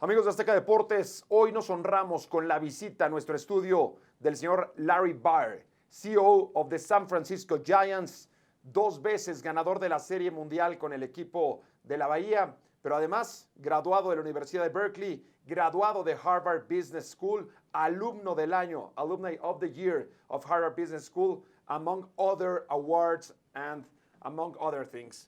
Amigos de Azteca Deportes, hoy nos honramos con la visita a nuestro estudio del señor Larry Baer, CEO of the San Francisco Giants, 2 veces ganador de la Serie Mundial con el equipo de la Bahía, pero además graduado de la Universidad de Berkeley, graduado de Harvard Business School, alumno del año, Alumni of the Year of Harvard Business School, among other awards and among other things.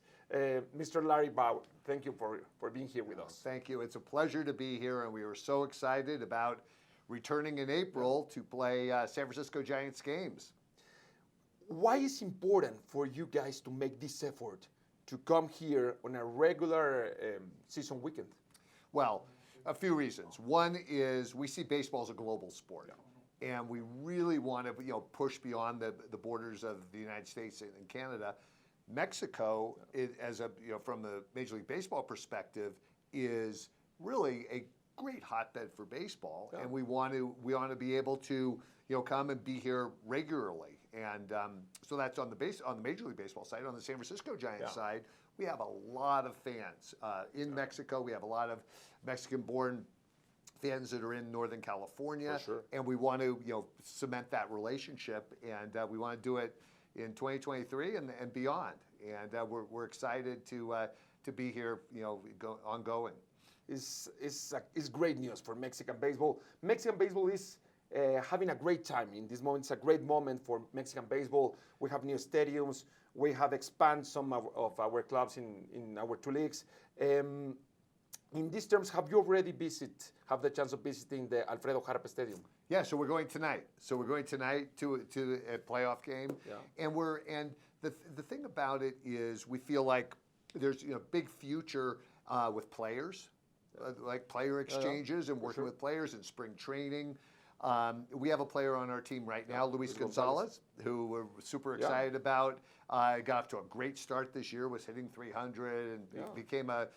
Mr. Larry Baer, thank you for being here with us. Thank you. It's a pleasure to be here, and we were so excited about returning in April to play San Francisco Giants games. Why is it important for you guys to make this effort to come here on a regular season weekend? Well, a few reasons. One is we see baseball as a global sport. Yeah. And we really want to push beyond the borders of the United States and Canada. Mexico, from the Major League Baseball perspective, is really a great hotbed for baseball, yeah. And we want to be able to come and be here regularly, and so that's on the Major League Baseball side. On the San Francisco Giants side, we have a lot of fans in Mexico. We have a lot of Mexican-born fans that are in Northern California, sure. And we want to cement that relationship, and we want to do it in 2023 and beyond, and we're excited to be here, ongoing. It's great news for Mexican baseball. Mexican baseball is having a great time in this moment. It's a great moment for Mexican baseball. We have new stadiums. We have expanded some of our clubs in our 2 leagues. In these terms, have you already have the chance of visiting the Alfredo Harp Stadium? Yeah, so we're going tonight. To a playoff game, yeah. And the thing about it is we feel like there's big future with players, like player exchanges and working with players in spring training. We have a player on our team right now, Luis Gonzalez, who we're super excited about. Got off to a great start this year, was hitting 300 and became a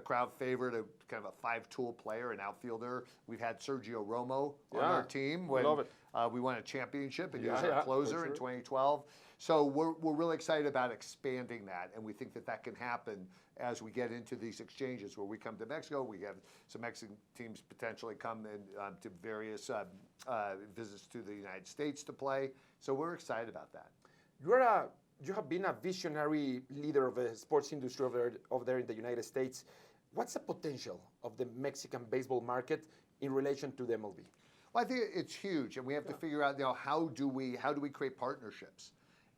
crowd favorite, a kind of a 5-tool player, an outfielder. We've had Sergio Romo on our team when we won a championship, and he was our closer in 2012. So we're really excited about expanding that, and we think that can happen as we get into these exchanges where we come to Mexico. We have some Mexican teams potentially come in to various visits to the United States to play. So we're excited about that. You have been a visionary leader of the sports industry over there in the United States. What's the potential of the Mexican baseball market in relation to the MLB? Well, I think it's huge, and we have to figure out how do we create partnerships.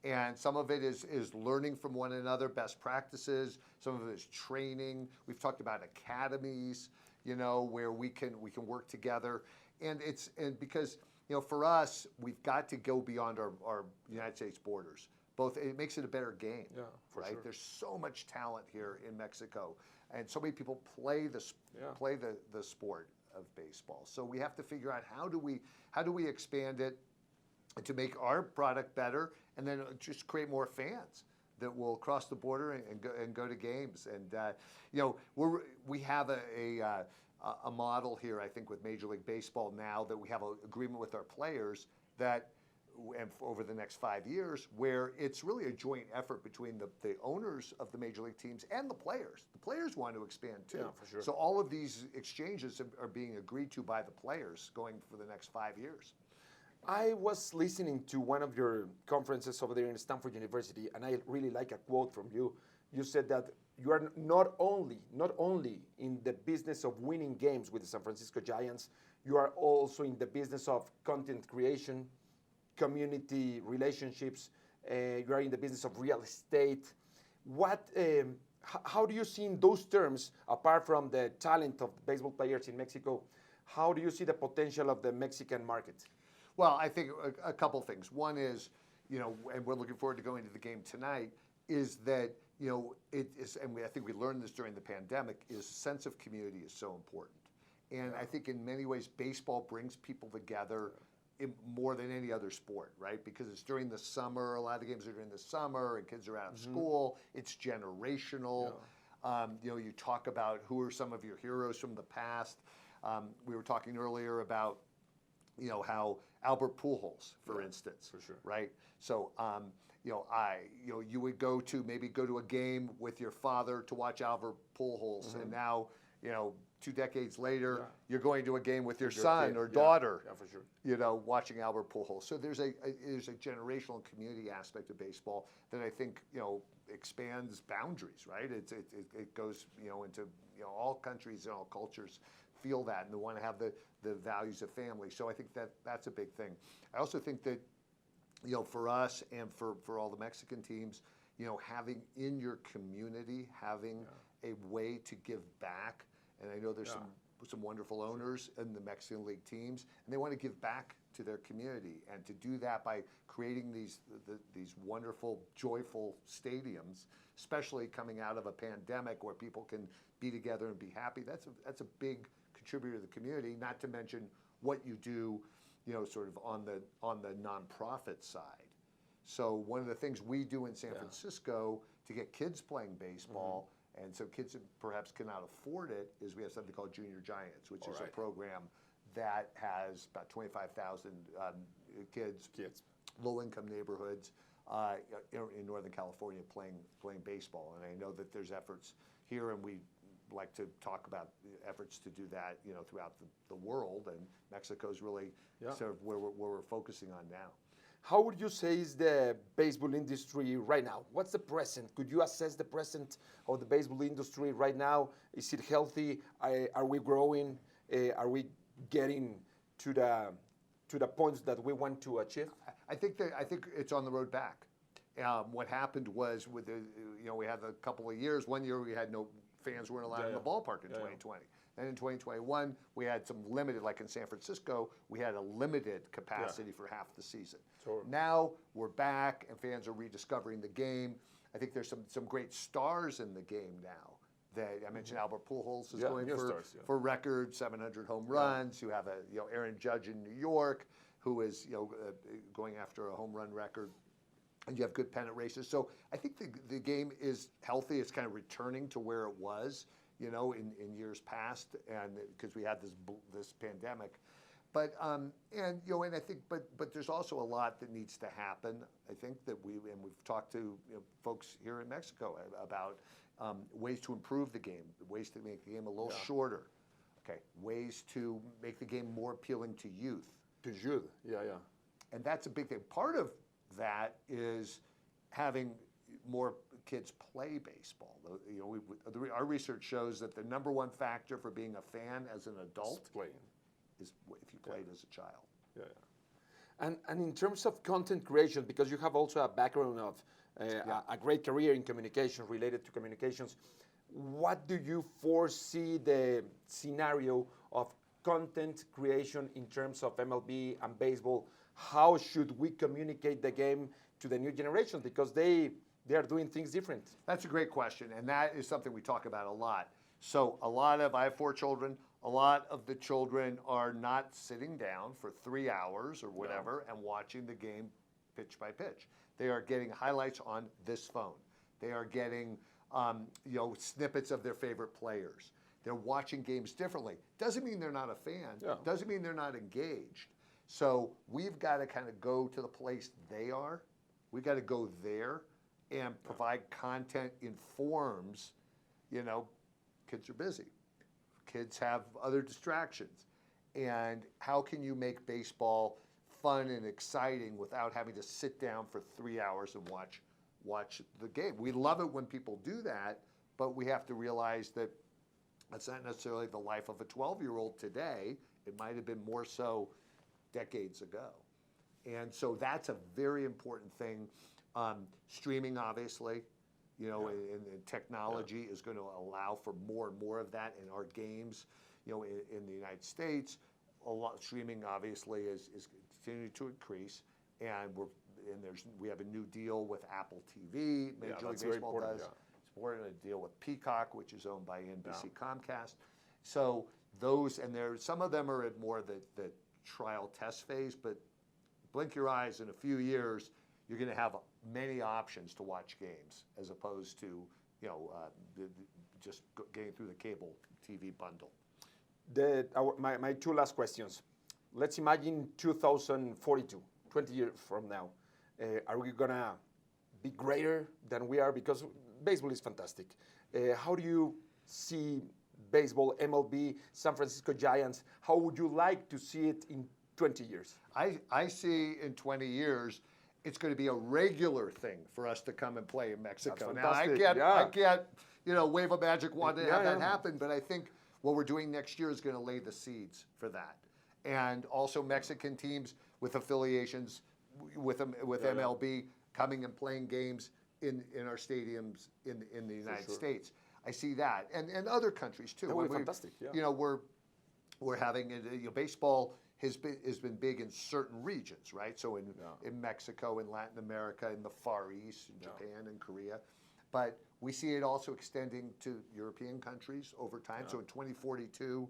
And some of it is learning from one another, best practices. Some of it is training. We've talked about academies, where we can work together. And because for us, we've got to go beyond our United States borders. It makes it a better game, right? Sure. There's so much talent here in Mexico, and so many people play the sport of baseball. So we have to figure out how do we expand it to make our product better, and then just create more fans that will cross the border and go to games. And we have a model here, I think, with Major League Baseball now, that we have an agreement with our players that, and over the next 5 years, where it's really a joint effort between the owners of the Major League teams and the players. The players want to expand too. Yeah, for sure. So all of these exchanges are being agreed to by the players going for the next 5 years. I was listening to one of your conferences over there in Stanford University, and I really like a quote from you. You said that you are not only in the business of winning games with the San Francisco Giants, you are also in the business of content creation, community relationships. You are in the business of real estate. How do you see in those terms, apart from the talent of baseball players in Mexico, how do you see the potential of the Mexican market? Well, I think a couple things. One is, and we're looking forward to going to the game tonight, is that, it is, and I think we learned this during the pandemic, is sense of community is so important. And I think in many ways, baseball brings people together more than any other sport, right? Because it's during the summer. A lot of the games are during the summer, and kids are out of school. It's generational. You talk about who are some of your heroes from the past. We were talking earlier about, how Albert Pujols, for instance, for sure, right? So, you would go to a game with your father to watch Albert Pujols, and now, 2 decades later, Yeah. you're going to a game with your Your son kid, or yeah. daughter, Yeah, for sure. you know, watching Albert Pujols. So there's a generational and community aspect of baseball that I think, you know, expands boundaries, right? It goes, you know, into, you know, all countries and all cultures feel that and they want to have the values of family. So I think that's a big thing. I also think that, you know, for us and for all the Mexican teams, you know, having in your community, having a way to give back. And I know there's some wonderful owners in the Mexican League teams, and they want to give back to their community. And to do that by creating these wonderful, joyful stadiums, especially coming out of a pandemic where people can be together and be happy, that's a big contributor to the community, not to mention what you do, you know, sort of on the nonprofit side. So one of the things we do in San Francisco to get kids playing baseball, and so kids that perhaps cannot afford it, is we have something called Junior Giants, which is a program that has about 25,000 kids, low-income neighborhoods in Northern California playing baseball. And I know that there's efforts here, and we like to talk about efforts to do that, you know, throughout the world. And Mexico's really sort of where we're focusing on now. How would you say is the baseball industry right now? What's the present? Could you assess the present of the baseball industry right now? Is it healthy? Are we growing? Are we getting to the points that we want to achieve? I think it's on the road back. What happened was with you know, we had a couple of years. One year we had no fans weren't allowed in the ballpark in 2020. Then in 2021, we had some limited, like in San Francisco, we had a limited capacity for half the season. Sure. Now we're back and fans are rediscovering the game. I think there's some great stars in the game now. That I mentioned Albert Pujols is going for record 700 home runs. You have Aaron Judge in New York, who is going after a home run record. And you have good pennant races. So I think the game is healthy. It's kind of returning to where it was, you know, in years past, and because we had this pandemic. But and you know, and I think, but there's also a lot that needs to happen. I think that we've talked to folks here in Mexico about ways to improve the game, ways to make the game a little shorter. Okay, ways to make the game more appealing to youth. To youth, And that's a big thing. Part of that is having more kids play baseball. You know, our research shows that the number one factor for being a fan as an adult is if you played as a child. And in terms of content creation, because you have also a background of a great career in communication, related to communications, what do you foresee the scenario of content creation in terms of MLB and baseball? How should we communicate the game to the new generation? Because they are doing things different. That's a great question, and that is something we talk about a lot. So I have 4 children. A lot of the children are not sitting down for 3 hours or whatever and watching the game pitch by pitch. They are getting highlights on this phone. They are getting snippets of their favorite players. They're watching games differently. Doesn't mean they're not a fan. Doesn't mean they're not engaged. So we've got to kind of go to the place they are. We've got to go there and provide content in forms. You know, kids are busy. Kids have other distractions. And how can you make baseball fun and exciting without having to sit down for 3 hours and watch the game? We love it when people do that, but we have to realize that that's not necessarily the life of a 12-year-old today. It might have been more so decades ago. And so that's a very important thing. Streaming, obviously, you know, and technology is going to allow for more and more of that in our games. You know, in the United States, streaming obviously is continuing to increase, and we have a new deal with Apple TV. Major League Baseball does. We're in a deal with Peacock, which is owned by NBC Comcast. So those, and some of them are at more the trial test phase, but blink your eyes, in a few years, you're going to have many options to watch games as opposed to, you know, just getting through the cable TV bundle. My 2 last questions. Let's imagine 2042, 20 years from now. Are we going to be greater than we are? Because baseball is fantastic. How do you see baseball, MLB, San Francisco Giants. How would you like to see it in 20 years? I see in 20 years, it's going to be a regular thing for us to come and play in Mexico. Now, I can't, wave a magic wand and have that happen, but I think what we're doing next year is going to lay the seeds for that. And also Mexican teams with affiliations with MLB coming and playing games in our stadiums in the United States. I see that, and other countries too. That would be fantastic. Yeah. We're having baseball has been big in certain regions, right? So in Mexico, in Latin America, in the Far East, in Japan and Korea, but we see it also extending to European countries over time. So in 2042,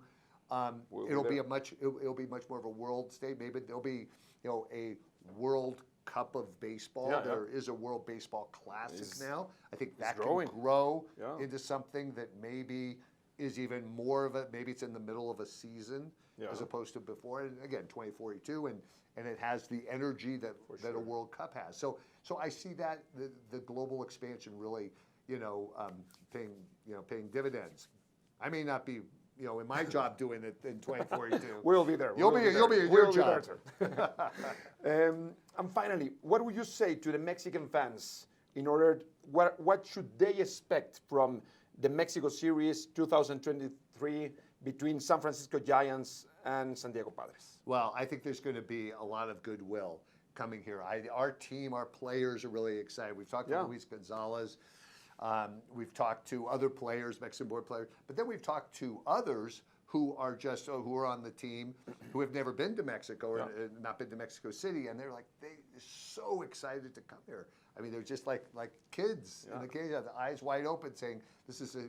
it'll be much more of a world state. Maybe there'll be a World Cup of baseball. There is a World Baseball Classic now. I think that can grow into something that maybe is even more of maybe it's in the middle of a season as opposed to before. And again, 2042, and it has the energy that a World Cup has. So I see that the global expansion really, paying dividends. I may not be, in my job doing it in 2042. We'll be there. You'll be in your job. And finally, what would you say to the Mexican fans in order, what should they expect from the Mexico Series 2023 between San Francisco Giants and San Diego Padres? Well, I think there's going to be a lot of goodwill coming here. Our team, our players are really excited. We've talked to Luis Gonzalez. We've talked to other players, Mexican-born players, but then we've talked to others who are on the team who have never been to Mexico or not been to Mexico City, and they're so excited to come here. I mean, they're just like kids in the cage, have the eyes wide open, saying,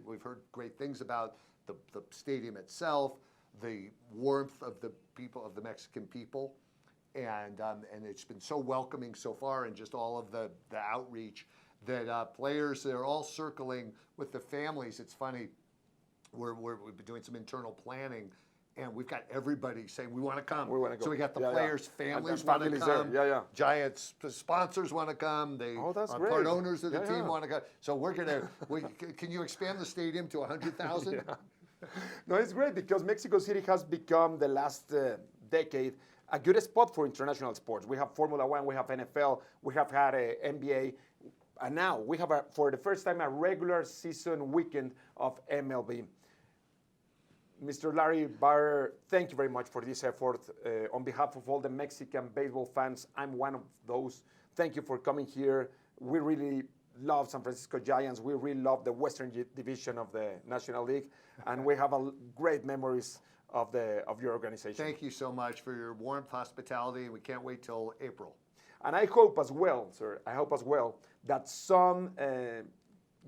we've heard great things about the stadium itself, the warmth of the people, of the Mexican people, and it's been so welcoming so far, and just all of the outreach that players, they're all circling with the families. It's funny, we've been doing some internal planning, and we've got everybody saying we want to come. We want to go. So we got the players' families want to come. Giants sponsors want to come. Part owners of the team want to go. So can you expand the stadium to 100,000? No, it's great because Mexico City has become the last decade a good spot for international sports. We have Formula One, we have NFL, we have had NBA, and now we have, for the first time, a regular season weekend of MLB. Mr. Larry Baer, thank you very much for this effort. On behalf of all the Mexican baseball fans, I'm one of those. Thank you for coming here. We really love San Francisco Giants. We really love the Western Division of the National League, and we have great memories of your organization. Thank you so much for your warm hospitality. We can't wait till April. And I hope as well, sir, that some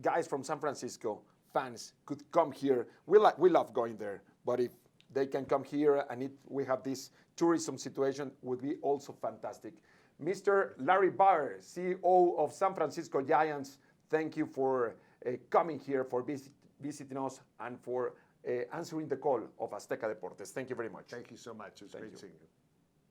guys from San Francisco, fans, could come here. We love going there, but if they can come here and we have this tourism situation, would be also fantastic. Mr. Larry Baer, CEO of San Francisco Giants, thank you for coming here, for visiting us, and for answering the call of Azteca Deportes. Thank you very much. Thank you so much. It was great seeing you.